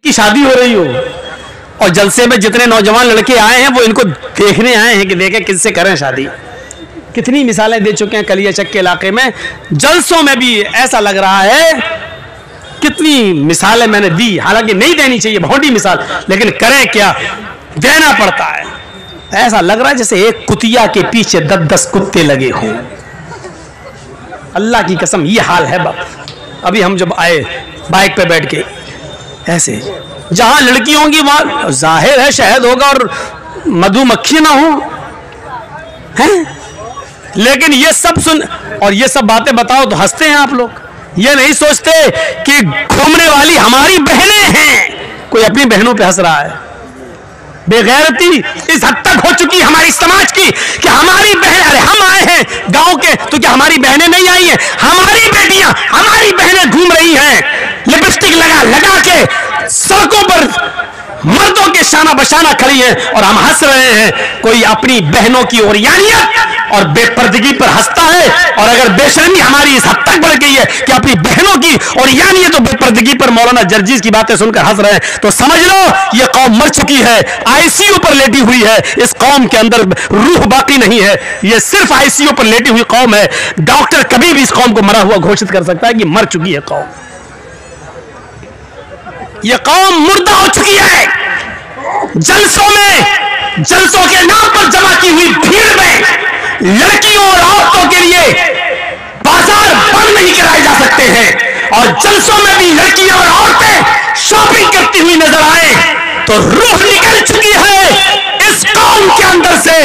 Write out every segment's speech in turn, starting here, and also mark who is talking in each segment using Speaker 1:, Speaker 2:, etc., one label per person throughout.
Speaker 1: की शादी हो रही हो और जलसे में जितने नौजवान लड़के आए हैं वो इनको देखने आए हैं कि देखें किससे करें शादी। कितनी मिसालें दे चुके हैं कलियाचक के इलाके में, जलसों में भी ऐसा लग रहा है। कितनी मिसालें मैंने दी, हालांकि नहीं देनी चाहिए, बहुत ही मिसाल, लेकिन करें क्या, देना पड़ता है। ऐसा लग रहा है जैसे एक कुतिया के पीछे 10-10 कुत्ते लगे हों। अल्लाह की कसम ये हाल है। अभी हम जब आए बाइक पे बैठ के, ऐसे जहां लड़की होंगी वहां जाहिर है शहद होगा और मधुमक्खी ना हो, हैं? लेकिन ये सब सुन और ये सब बातें बताओ तो हंसते हैं आप लोग। ये नहीं सोचते कि घूमने वाली हमारी बहनें हैं। कोई अपनी बहनों पे हंस रहा है। बेगैरती इस हद तक हो चुकी हमारी समाज की कि हमारी बहन, अरे हम आए हैं गांव के तो क्या हमारी बहनें नहीं आई हैं? हमारी बेटियां, हमारी बहनें घूम रही हैं लिपस्टिक लगा लगा के सड़कों पर, मर्दों के शाना बशाना खड़ी हैं और हम हंस रहे हैं। कोई अपनी बहनों की ओरियानियत और बेपर्दगी पर हंसता है, और अगर बेशर्मी हमारी इस हद तक बढ़ गई है कि अपनी बहनों की ओरियानियत और बेपर्दगी पर मौलाना जर्जीज की बातें सुनकर हंस रहे हैं, तो समझ लो ये कौम मर चुकी है, आईसीयू पर लेटी हुई है। इस कौम के अंदर रूह बाकी नहीं है, ये सिर्फ आईसीयू पर लेटी हुई कौम है। डॉक्टर कभी भी इस कौम को मरा हुआ घोषित कर सकता है कि मर चुकी है कौम। ये कौम मुर्दा हो चुकी है। जलसों में, जलसों के नाम पर जमा की हुई भीड़ में लड़कियों और औरतों के लिए बाजार बंद नहीं कराए जा सकते हैं, और जलसों में भी लड़कियां और औरतें शॉपिंग करती हुई नजर आए तो रूह निकल चुकी है इस कौम के अंदर से।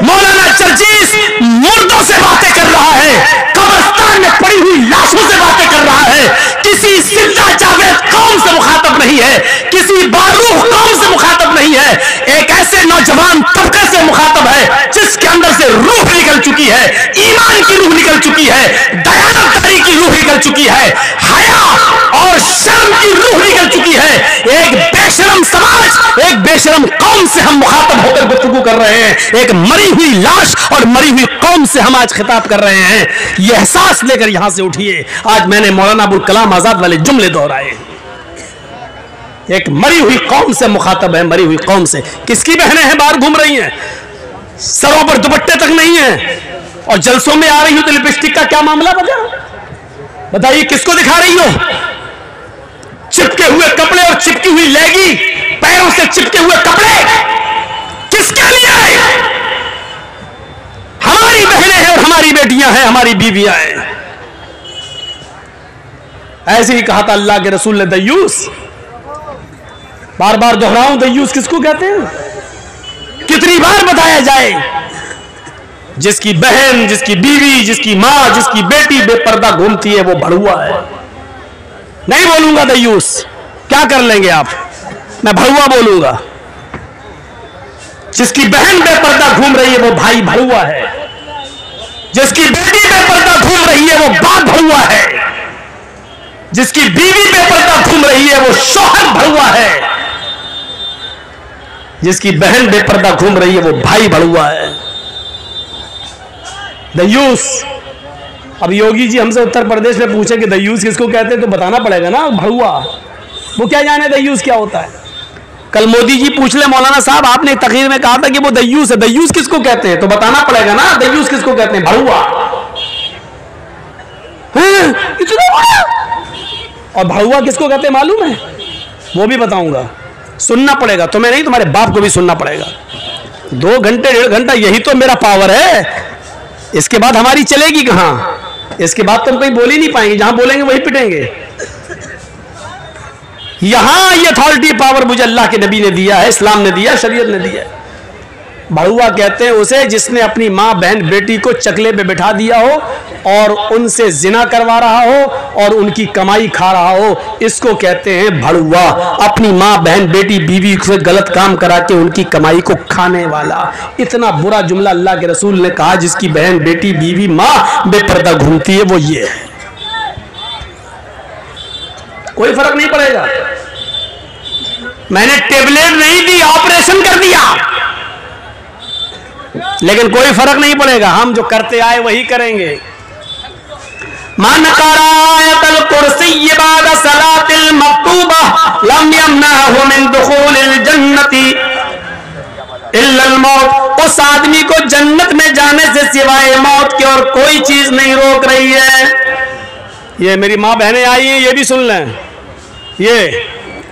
Speaker 1: मौलाना जर्जीस मुर्दों से बातें कर रहा है, कब्रिस्तान में पड़ी हुई लाशों से बातें कर रहा है, किसी जिंदा जावेद कौम से मुखातब नहीं है, किसी बारूह कौम से मुखातब नहीं है, एक ऐसे नौजवान तबके से मुखातब है जिसके अंदर से रूह निकल चुकी है, ईमान की रूह निकल चुकी है, दयानतदारी की रूह निकल चुकी है, हया और शर्म की रूह निकल चुकी है। एक बेशरम समाज, एक बेशरम कौम से हम मुखातब होकर गुफ्तगू कर रहे हैं, एक मरी हुई लाश और मरी हुई कौम से हम आज खिताब कर रहे हैं। यह एहसास लेकर यहां से उठिए। आज मैंने मौलाना अबुल कलाम आजाद वाले जुमले दोहराए। एक मरी हुई कौम से मुखातब है, मरी हुई कौम से। किसकी बहनें हैं बाहर घूम रही हैं, सरों पर दुपट्टे तक नहीं है, और जलसों में आ रही हो तो लिपस्टिक का क्या मामला बताइए, किसको दिखा रही हो? चिपके हुए कपड़े और चिपकी हुई लेगी, पैरों से चिपके हुए कपड़े किसके लिए? हमारी बहनें हैं और हमारी बेटियां हैं, हमारी बीवियां हैं। ऐसे ही कहा था अल्लाह के रसूल ने, दयूस, बार बार दोहराऊं, दयूस किसको कहते हैं? कितनी बार बताया जाए? जिसकी बहन, जिसकी बीवी, जिसकी मां, जिसकी बेटी बेपर्दा घूमती है वो भड़ुआ है। नहीं बोलूंगा दयूस, क्या कर लेंगे आप, मैं भड़ुआ बोलूंगा। जिसकी बहन बेपर्दा घूम रही है वो भाई भड़ुआ है, जिसकी बेटी बेपर्दा घूम रही है वो बाप भड़ुआ है, जिसकी बीवी बेपर्दा घूम रही है वो शौहर भड़ुआ है, जिसकी बहन बेपर्दा घूम रही है वो भाई भड़ुआ है। दयूस, अब योगी जी हमसे उत्तर प्रदेश में पूछे कि दयूस किसको कहते हैं तो बताना पड़ेगा ना, भड़ुआ। वो क्या जाने दयूस क्या होता है? कल मोदी जी पूछ ले, मौलाना साहब आपने तकरीर में कहा था कि वो दयूस है, दयूस किसको कहते हैं? तो बताना पड़ेगा ना, दयूस किसको कहते हैं? भड़ुआ। और भड़ुआ किसको कहते हैं मालूम है? वो भी बताऊंगा, सुनना पड़ेगा तुम्हें नहीं, तुम्हारे बाप को भी सुनना पड़ेगा। 2 घंटे 1.5 घंटा यही तो मेरा पावर है। इसके बाद हमारी चलेगी कहां? इसके बाद तुम कहीं बोल ही नहीं पाएंगे, जहां बोलेंगे वही पिटेंगे। यहां ये अथॉरिटी पावर मुझे अल्लाह के नबी ने दिया है, इस्लाम ने दिया, शरीयत ने दिया है। भड़ुआ कहते हैं उसे जिसने अपनी मां बहन बेटी को चकले पे बिठा दिया हो और उनसे जिना करवा रहा हो और उनकी कमाई खा रहा हो, इसको कहते हैं भड़ुआ। अपनी मां बहन बेटी बीवी से गलत काम करा के उनकी कमाई को खाने वाला। इतना बुरा जुमला अल्लाह के रसूल ने कहा, जिसकी बहन बेटी बीवी मां बेपर्दा घूमती है वो ये है। कोई फर्क नहीं पड़ेगा। मैंने टेबलेट नहीं दी, ऑपरेशन कर दिया, लेकिन कोई फर्क नहीं पड़ेगा। हम जो करते आए वही करेंगे। मन क़राअतल कुर्सी बाद सलातिल मक्तूबा लम यमनहु मिन दुखूलिल जन्नति इल्लल मौत। उस आदमी को जन्नत में जाने से सिवाय मौत की और कोई चीज नहीं रोक रही है। ये मेरी माँ बहनें आई हैं, ये भी सुन लें, ये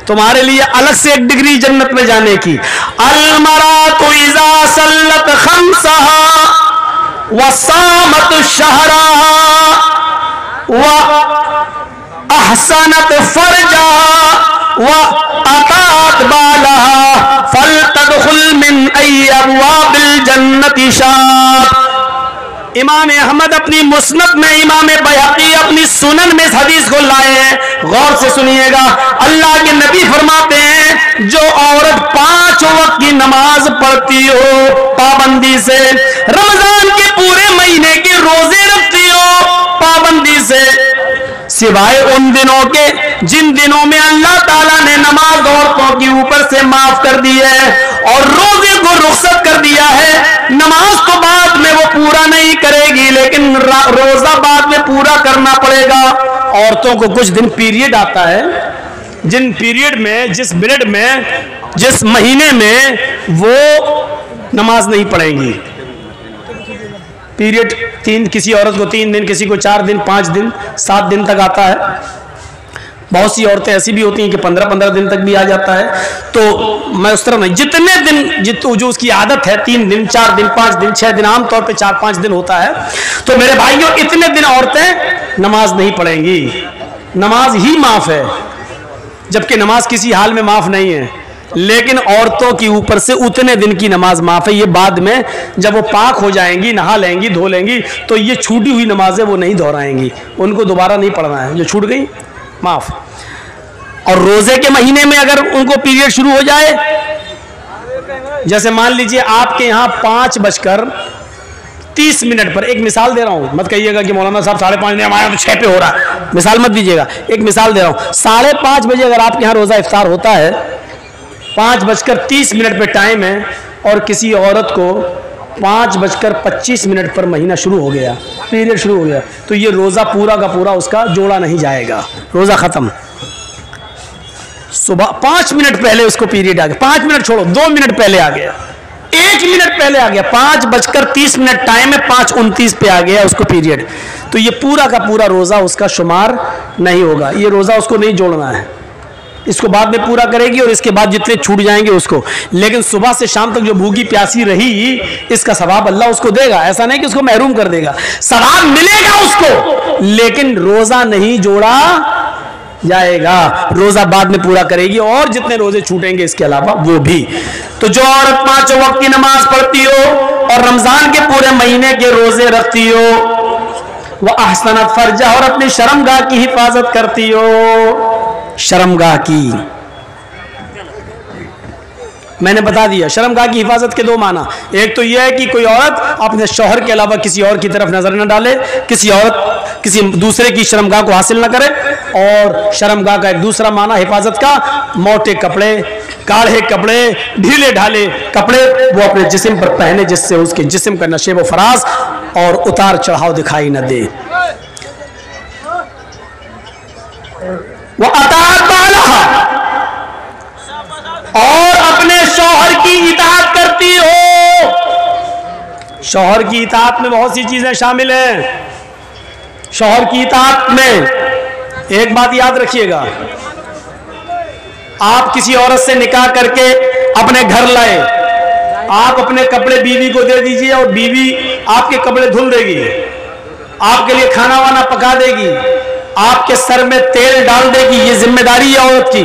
Speaker 1: तुम्हारे लिए अलग से एक डिग्री जन्नत में जाने की। अल मरातु इज़ा सल्लत खम्सहा व सामत शहरहा व अहसनत फरजहा व अतात बालहा फलतदखुल मिन अय्यि अब्वाबिल जन्नति शाअ। इमाम अहमद अपनी मुस्नद में, इमाम बैहक़ी अपनी सुनन में इस हदीस को लाए हैं। गौर से सुनिएगा। अल्लाह के नबी फरमाते हैं जो औरत 5 वक्त की नमाज पढ़ती हो पाबंदी से, रमजान के पूरे महीने के रोजे रखती हो पाबंदी से, सिवाय उन दिनों के जिन दिनों में अल्लाह ताला ने नमाज औरतों के ऊपर से माफ कर दी है और रोजे को रुखसत कर दिया है। नमाज तो बाद में वो पूरा नहीं करेगी, लेकिन रोजा बाद में पूरा करना पड़ेगा। औरतों को कुछ दिन पीरियड आता है, जिन पीरियड में, जिस मिनट में, जिस महीने में वो नमाज नहीं पढ़ेंगी। पीरियड 3, किसी औरत को 3 दिन, किसी को 4 दिन, 5 दिन, 7 दिन तक आता है। बहुत सी औरतें ऐसी भी होती हैं कि 15-15 दिन तक भी आ जाता है। तो मैं उस तरह नहीं, जितने दिन जो उसकी आदत है, 3 दिन, 4 दिन, 5 दिन, 6 दिन, आमतौर पे 4-5 दिन होता है। तो मेरे भाइयों, इतने दिन औरतें नमाज नहीं पढ़ेंगी, नमाज ही माफ है, जबकि नमाज किसी हाल में माफ नहीं है। लेकिन औरतों के ऊपर से उतने दिन की नमाज माफ है। ये बाद में जब वो पाक हो जाएंगी, नहा लेंगी, धो लेंगी, तो ये छूटी हुई नमाजें वो नहीं दोहराएंगी, उनको दोबारा नहीं पढ़ना है, जो छूट गई माफ। और रोजे के महीने में अगर उनको पीरियड शुरू हो जाए, जैसे मान लीजिए आपके यहाँ 5:30 पर, एक मिसाल दे रहा हूं, मत कहिएगा कि मौलाना साहब 5:30 ने, हमारे तो 6 पे हो रहा है, मिसाल मत दीजिएगा, एक मिसाल दे रहा हूं। 5:30 बजे अगर आपके यहाँ रोजा इफ्तार होता है, 5:30 पे टाइम है, और किसी औरत को 5:25 पर महीना शुरू हो गया, पीरियड शुरू हो गया, तो ये रोज़ा पूरा का पूरा उसका जोड़ा नहीं जाएगा, रोज़ा ख़त्म। सुबह 5 मिनट पहले उसको पीरियड आ गया, 5 मिनट छोड़ो, 2 मिनट पहले आ गया, 1 मिनट पहले आ गया, 5:30 टाइम है, 5:29 पे आ गया उसको पीरियड, तो ये पूरा का पूरा रोज़ा उसका शुमार नहीं होगा, ये रोज़ा उसको नहीं जोड़ना है। इसको बाद में पूरा करेगी और इसके बाद जितने छूट जाएंगे उसको। लेकिन सुबह से शाम तक जो भूखी प्यासी रही, इसका सवाब अल्लाह उसको देगा, ऐसा नहीं कि उसको महरूम कर देगा, सवाब मिलेगा उसको, लेकिन रोजा नहीं जोड़ा जाएगा, रोजा बाद में पूरा करेगी और जितने रोजे छूटेंगे इसके अलावा वो भी। तो जो औरत 5 वक्त की नमाज पढ़ती हो और रमजान के पूरे महीने के रोजे रखती हो, वह अहसनत फरजा, और अपनी शर्मगाह की हिफाजत करती हो। शर्मगाह की मैंने बता दिया, शर्मगाह की हिफाजत के 2 माना। एक तो यह है कि कोई औरत अपने शौहर के अलावा किसी और की तरफ नजर न डाले, किसी औरत किसी दूसरे की शर्मगाह को हासिल न करे। और शर्मगाह का एक दूसरा माना हिफाजत का, मोटे कपड़े, गाढ़े कपड़े, ढीले ढाले कपड़े वो अपने जिस्म पर पहने, जिससे उसके जिस्म का नशेब व फराज और उतार चढ़ाव दिखाई न दे। वो अताअत बालहा, और अपने शौहर की इताअत करती हो। शौहर की इताअत में बहुत सी चीजें शामिल हैं। शौहर की इताअत में एक बात याद रखिएगा, आप किसी औरत से निकाह करके अपने घर लाए, आप अपने कपड़े बीवी को दे दीजिए और बीवी आपके कपड़े धुल देगी, आपके लिए खाना वाना पका देगी, आपके सर में तेल डाल देगी, ये जिम्मेदारी है औरत की।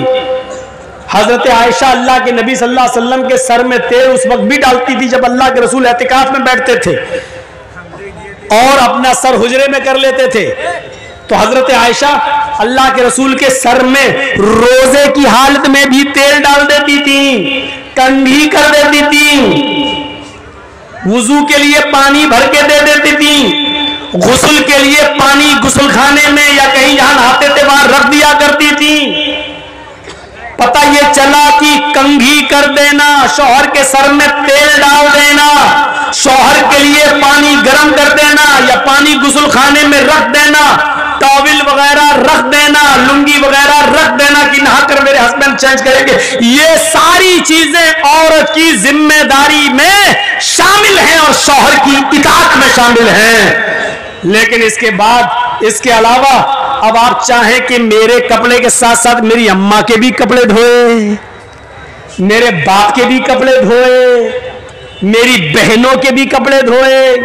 Speaker 1: हजरत आयशा अल्लाह के नबी सल्लल्लाहु अलैहि वसल्लम के सर में तेल उस वक्त भी डालती थी जब अल्लाह के रसूल एतिकाफ में बैठते थे और अपना सर हुजरे में कर लेते थे। तो हजरत आयशा अल्लाह के रसूल के सर में रोजे की हालत में भी तेल डाल देती थी, कंघी कर देती थी, वुजू के लिए पानी भर के दे देती थी, गुस्ल के लिए पानी गुस्ल खाने में या कहीं जहां नहाते थे वहां रख दिया करती थी। पता ये चला कि कंघी कर देना, शौहर के सर में तेल डाल देना, शौहर के लिए पानी गर्म कर देना या पानी गुस्ल खाने में रख देना, टॉवल वगैरह रख देना, लुंगी वगैरह रख देना कि नहाकर मेरे हस्बैंड चेंज करेंगे, ये सारी चीजें औरत की जिम्मेदारी में शामिल हैं और शौहर की इताअत में शामिल हैं। लेकिन इसके बाद, इसके अलावा अब आप चाहें कि मेरे कपड़े के साथ साथ मेरी अम्मा के भी कपड़े धोए, मेरे बाप के भी कपड़े धोए, मेरी बहनों के भी कपड़े धोए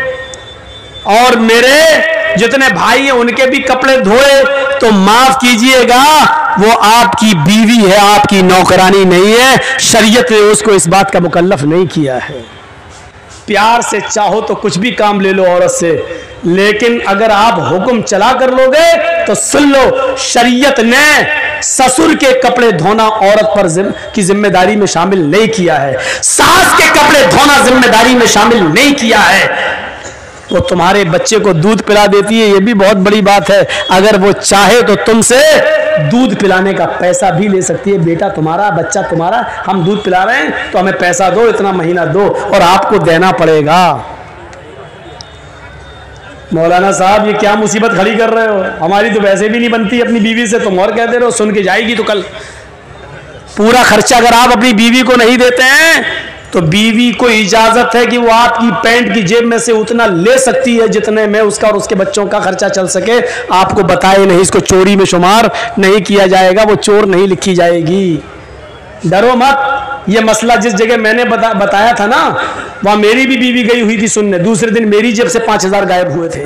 Speaker 1: और मेरे जितने भाई हैं उनके भी कपड़े धोए, तो माफ कीजिएगा वो आपकी बीवी है, आपकी नौकरानी नहीं है। शरीयत ने उसको इस बात का मुकल्लफ नहीं किया है। प्यार से चाहो तो कुछ भी काम ले लो औरत से, लेकिन अगर आप हुक्म चला कर लोगे तो सुन लो, शरीयत ने ससुर के कपड़े धोना औरत पर की जिम्मेदारी में शामिल नहीं किया है, सास के कपड़े धोना जिम्मेदारी में शामिल नहीं किया है। वो तुम्हारे बच्चे को दूध पिला देती है, ये भी बहुत बड़ी बात है। अगर वो चाहे तो तुमसे दूध पिलाने का पैसा भी ले सकती है। बेटा तुम्हारा, बच्चा तुम्हारा, हम दूध पिला रहे हैं तो हमें पैसा दो, इतना महीना दो, और आपको देना पड़ेगा। मौलाना साहब ये क्या मुसीबत खड़ी कर रहे हो, हमारी तो वैसे भी नहीं बनती अपनी बीवी से, तुम और कहते रहो, सुन के जाएगी तो कल। पूरा खर्चा अगर आप अपनी बीवी को नहीं देते हैं तो बीवी को इजाजत है कि वो आपकी पैंट की जेब में से उतना ले सकती है जितने में उसका और उसके बच्चों का खर्चा चल सके। आपको बताए नहीं, इसको चोरी में शुमार नहीं किया जाएगा, वो चोर नहीं लिखी जाएगी। डरो मत। ये मसला जिस जगह मैंने बताया था ना, वहां मेरी भी बीवी गई हुई थी सुनने, दूसरे दिन मेरी जेब से 5,000 गायब हुए थे।